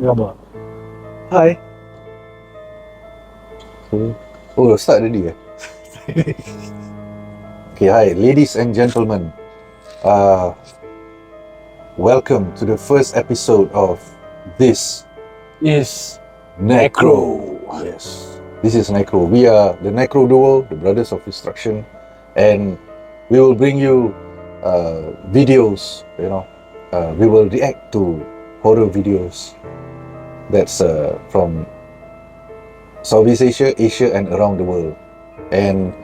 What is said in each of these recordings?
Gambar. Hi. Oh, start already. Okay, hi, ladies and gentlemen. Welcome to the first episode of this Is Necro. Yes, this is Necro. We are the Necro duo, the Brothers of Destruction, and we will bring you videos. We will react to horror videos that's from Southeast Asia, Asia, and around the world. And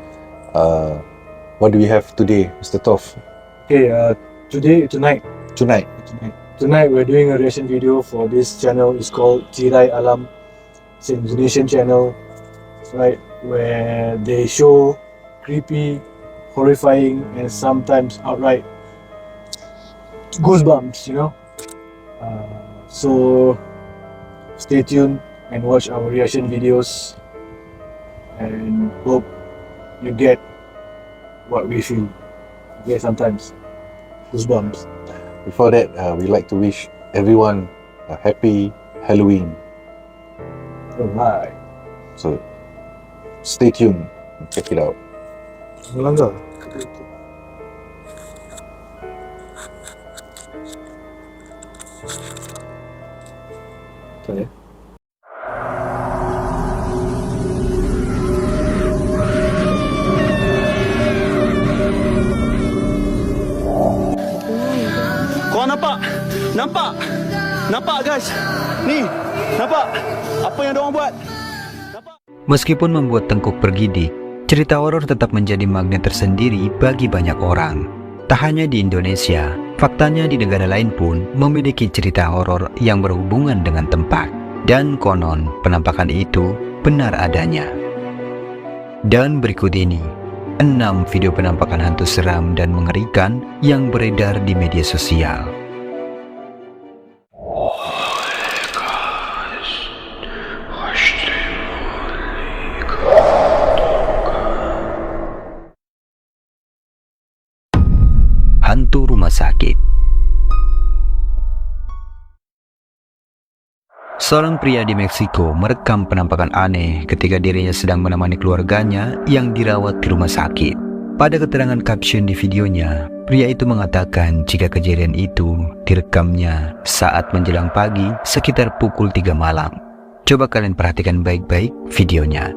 what do we have today, Mr. Toff? okay. Tonight we're doing a reaction video for this channel. It's called Tirai Alam. It's an Indonesian channel, right? Where they show creepy, horrifying, and sometimes outright goosebumps. So stay tuned and watch our reaction videos, and hope you get what we feel. Okay, sometimes goosebumps. Before that, we'd like to wish everyone a happy Halloween. Alright. So stay tuned and check it out. Melanggar. Okay. Kau nampak? Nampak? Nampak guys? Ni, nampak? Apa yang diorang buat? Nampak? Meskipun membuat tengkuk bergidik, cerita horor tetap menjadi magnet tersendiri bagi banyak orang. Tak hanya di Indonesia, faktanya di negara lain pun memiliki cerita horor yang berhubungan dengan tempat. Dan konon, penampakan itu benar adanya. Dan berikut ini 6 video penampakan hantu seram dan mengerikan yang beredar di media sosial. Hantu rumah sakit. Seorang pria di Meksiko merekam penampakan aneh ketika dirinya sedang menemani keluarganya yang dirawat di rumah sakit. Pada keterangan caption di videonya, pria itu mengatakan jika kejadian itu direkamnya saat menjelang pagi sekitar pukul 3 malam. Coba kalian perhatikan baik-baik videonya.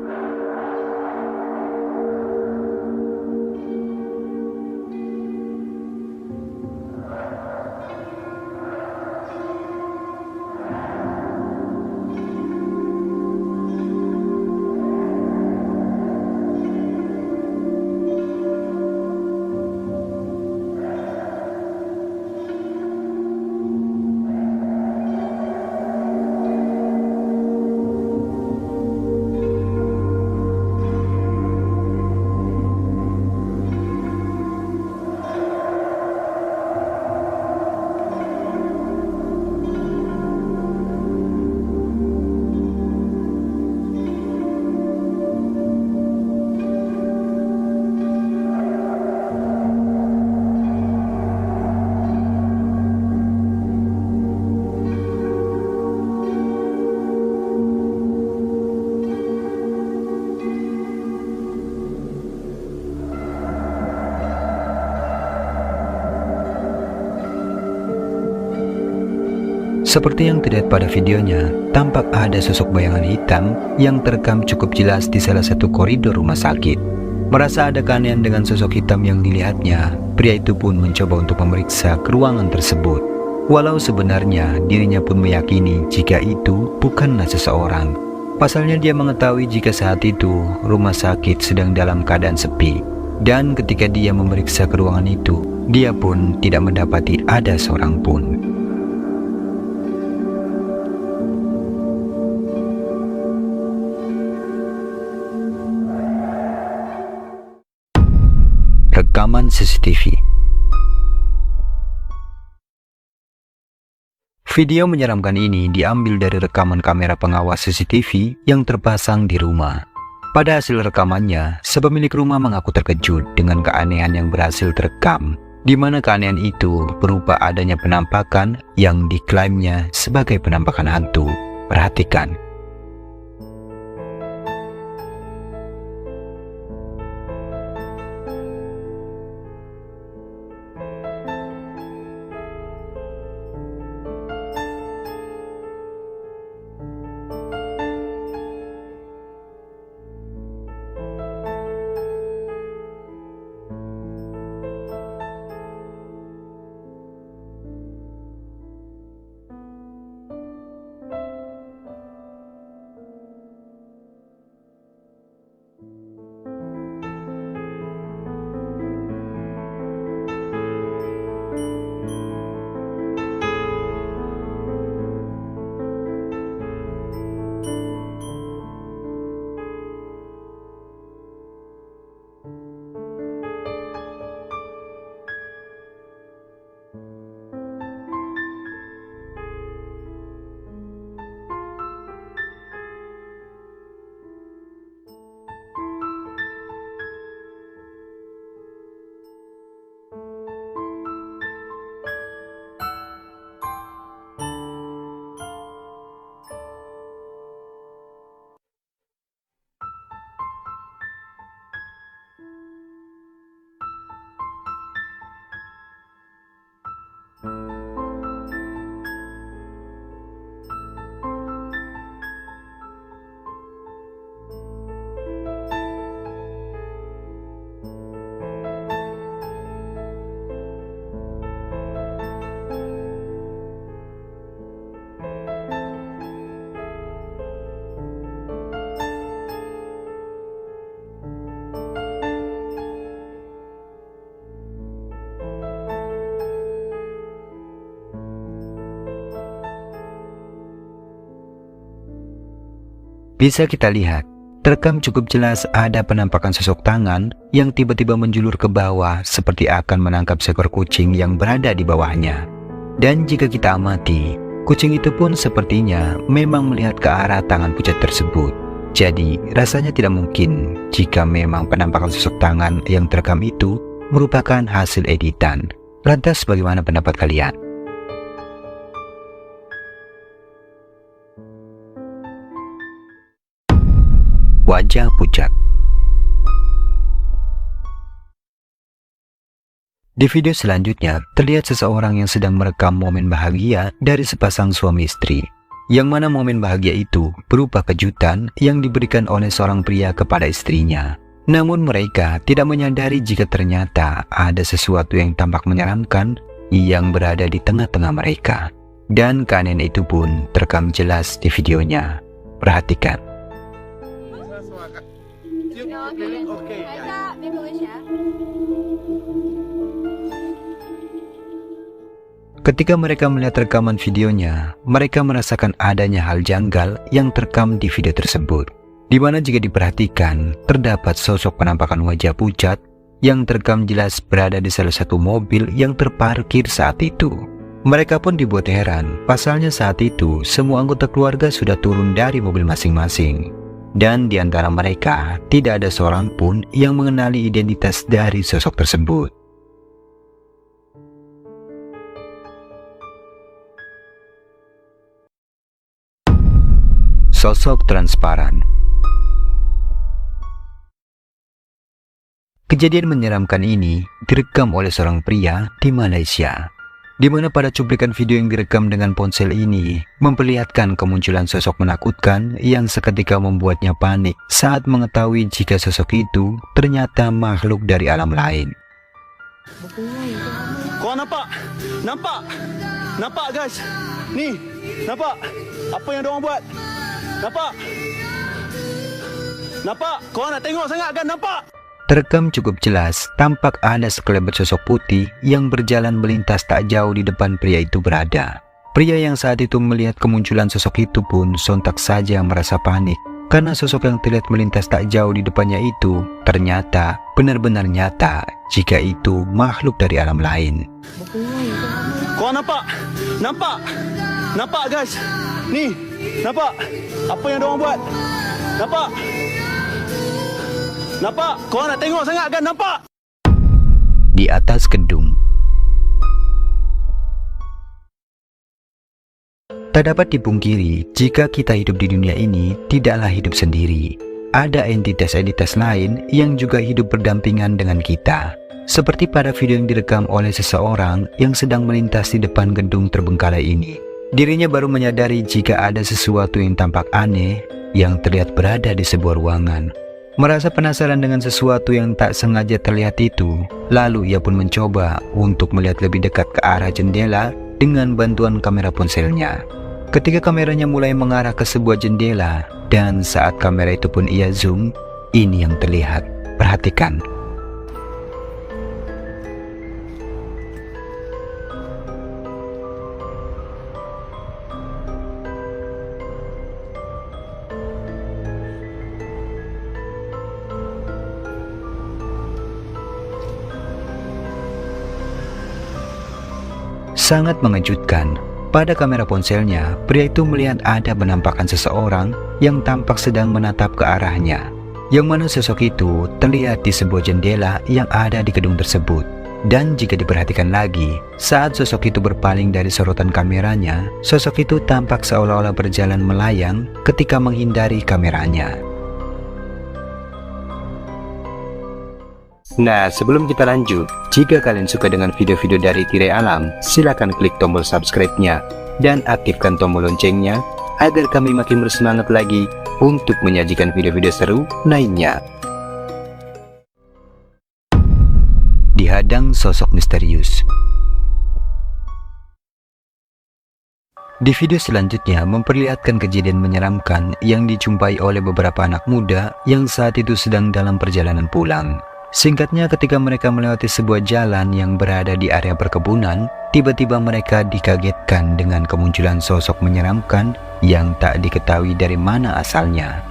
Seperti yang terlihat pada videonya, tampak ada sosok bayangan hitam yang terekam cukup jelas di salah satu koridor rumah sakit. Merasa ada keanehan dengan sosok hitam yang dilihatnya, pria itu pun mencoba untuk memeriksa ke ruangan tersebut. Walau sebenarnya dirinya pun meyakini jika itu bukanlah seseorang. Pasalnya dia mengetahui jika saat itu rumah sakit sedang dalam keadaan sepi. Dan ketika dia memeriksa ke ruangan itu, dia pun tidak mendapati ada seorang pun. Rekaman CCTV. Video menyeramkan ini diambil dari rekaman kamera pengawas CCTV yang terpasang di rumah. Pada hasil rekamannya, sepemilik rumah mengaku terkejut dengan keanehan yang berhasil terekam. di mana keanehan itu berupa adanya penampakan yang diklaimnya sebagai penampakan hantu. Perhatikan. Bisa kita lihat, terekam cukup jelas ada penampakan sosok tangan yang tiba-tiba menjulur ke bawah seperti akan menangkap seekor kucing yang berada di bawahnya. Dan jika kita amati, kucing itu pun sepertinya memang melihat ke arah tangan pucat tersebut. Jadi, rasanya tidak mungkin jika memang penampakan sosok tangan yang terekam itu merupakan hasil editan. Lantas bagaimana pendapat kalian? Wajah pucat. Di video selanjutnya, terlihat seseorang yang sedang merekam momen bahagia dari sepasang suami istri. Yang mana momen bahagia itu berupa kejutan yang diberikan oleh seorang pria kepada istrinya. Namun mereka tidak menyadari jika ternyata ada sesuatu yang tampak menyeramkan yang berada di tengah-tengah mereka. Dan keanehan itu pun terekam jelas di videonya. Perhatikan. Ketika mereka melihat rekaman videonya, mereka merasakan adanya hal janggal yang terekam di video tersebut. Di mana jika diperhatikan, terdapat sosok penampakan wajah pucat yang terekam jelas berada di salah satu mobil yang terparkir saat itu. Mereka pun dibuat heran, pasalnya saat itu semua anggota keluarga sudah turun dari mobil masing-masing. Dan di antara mereka, tidak ada seorang pun yang mengenali identitas dari sosok tersebut. Sosok transparan. Kejadian menyeramkan ini direkam oleh seorang pria di Malaysia, di mana pada cuplikan video yang direkam dengan ponsel ini memperlihatkan kemunculan sosok menakutkan yang seketika membuatnya panik saat mengetahui jika sosok itu ternyata makhluk dari alam lain. Kau nampak? Nampak? Nampak guys? Ni, nampak? Apa yang diorang buat? Nampak? Nampak? Kau nak tengok sangat kan? Nampak? Terekam cukup jelas, tampak ada sekelebat sosok putih yang berjalan melintas tak jauh di depan pria itu berada. Pria yang saat itu melihat kemunculan sosok itu pun sontak saja merasa panik, karena sosok yang terlihat melintas tak jauh di depannya itu ternyata benar-benar nyata jika itu makhluk dari alam lain. Kau nampak? Nampak? Nampak guys? Ni, nampak? Apa yang diorang buat? Nampak? Nampak? Kau nak tengok sangat kan? Nampak? Di atas gedung, Tak dapat dipungkiri, jika kita hidup di dunia ini, tidaklah hidup sendiri. Ada entitas-entitas lain yang juga hidup berdampingan dengan kita. Seperti pada video yang direkam oleh seseorang yang sedang melintas di depan gedung terbengkalai ini. Dirinya baru menyadari jika ada sesuatu yang tampak aneh yang terlihat berada di sebuah ruangan. Merasa penasaran dengan sesuatu yang tak sengaja terlihat itu, lalu ia pun mencoba untuk melihat lebih dekat ke arah jendela dengan bantuan kamera ponselnya. Ketika kameranya mulai mengarah ke sebuah jendela, dan saat kamera itu pun ia zoom, ini yang terlihat. Perhatikan. Sangat mengejutkan. Pada kamera ponselnya, pria itu melihat ada penampakan seseorang yang tampak sedang menatap ke arahnya. Yang mana sosok itu terlihat di sebuah jendela yang ada di gedung tersebut. Dan jika diperhatikan lagi, saat sosok itu berpaling dari sorotan kameranya, sosok itu tampak seolah-olah berjalan melayang ketika menghindari kameranya. Nah, sebelum kita lanjut, jika kalian suka dengan video-video dari Tirai Alam, silakan klik tombol subscribe-nya dan aktifkan tombol loncengnya agar kami makin bersemangat lagi untuk menyajikan video-video seru lainnya. Dihadang sosok misterius. Di video selanjutnya memperlihatkan kejadian menyeramkan yang dijumpai oleh beberapa anak muda yang saat itu sedang dalam perjalanan pulang. Singkatnya, ketika mereka melewati sebuah jalan yang berada di area perkebunan, tiba-tiba mereka dikagetkan dengan kemunculan sosok menyeramkan yang tak diketahui dari mana asalnya.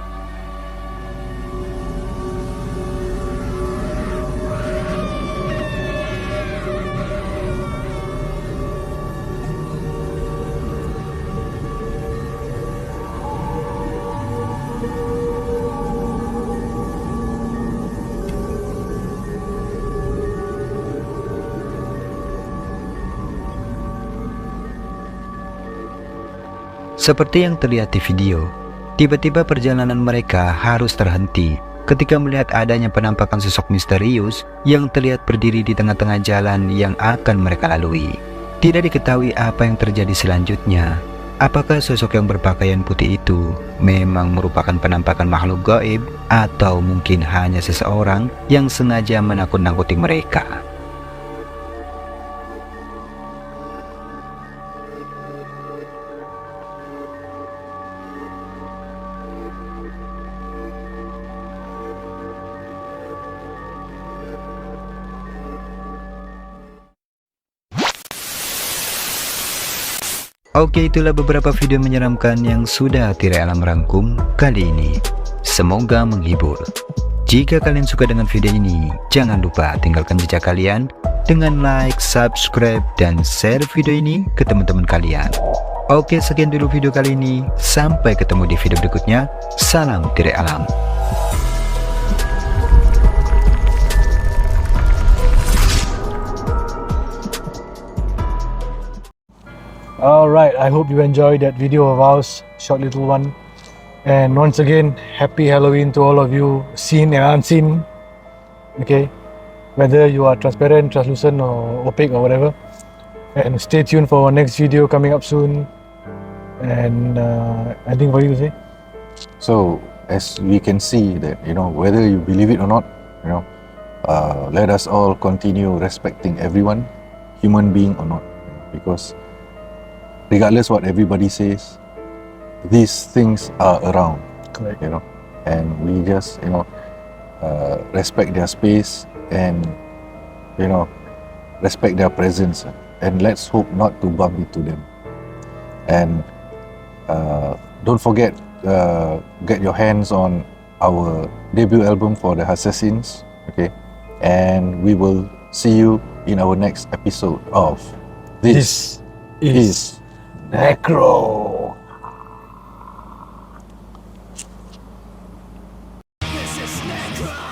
Seperti yang terlihat di video, tiba-tiba perjalanan mereka harus terhenti ketika melihat adanya penampakan sosok misterius yang terlihat berdiri di tengah-tengah jalan yang akan mereka lalui. Tidak diketahui apa yang terjadi selanjutnya. Apakah sosok yang berpakaian putih itu memang merupakan penampakan makhluk gaib, atau mungkin hanya seseorang yang sengaja menakut-nakuti mereka? Oke, itulah beberapa video menyeramkan yang sudah Tirai Alam rangkum kali ini. Semoga menghibur. Jika kalian suka dengan video ini, jangan lupa tinggalkan jejak kalian dengan like, subscribe, dan share video ini ke teman-teman kalian. Oke, sekian dulu video kali ini. Sampai ketemu di video berikutnya. Salam Tirai Alam. Alright, I hope you enjoyed that video of ours, short little one. And once again, happy Halloween to all of you, seen and unseen. Okay, whether you are transparent, translucent, or opaque or whatever. And stay tuned for our next video coming up soon. And anything for you to say? So, as we can see that, whether you believe it or not, let us all continue respecting everyone, human being or not, because regardless what everybody says, these things are around. Correct. And we just respect their space and respect their presence, and let's hope not to bump into them. And don't forget, get your hands on our debut album for the Assassins, okay? And we will see you in our next episode of This is Necro. This is Necro.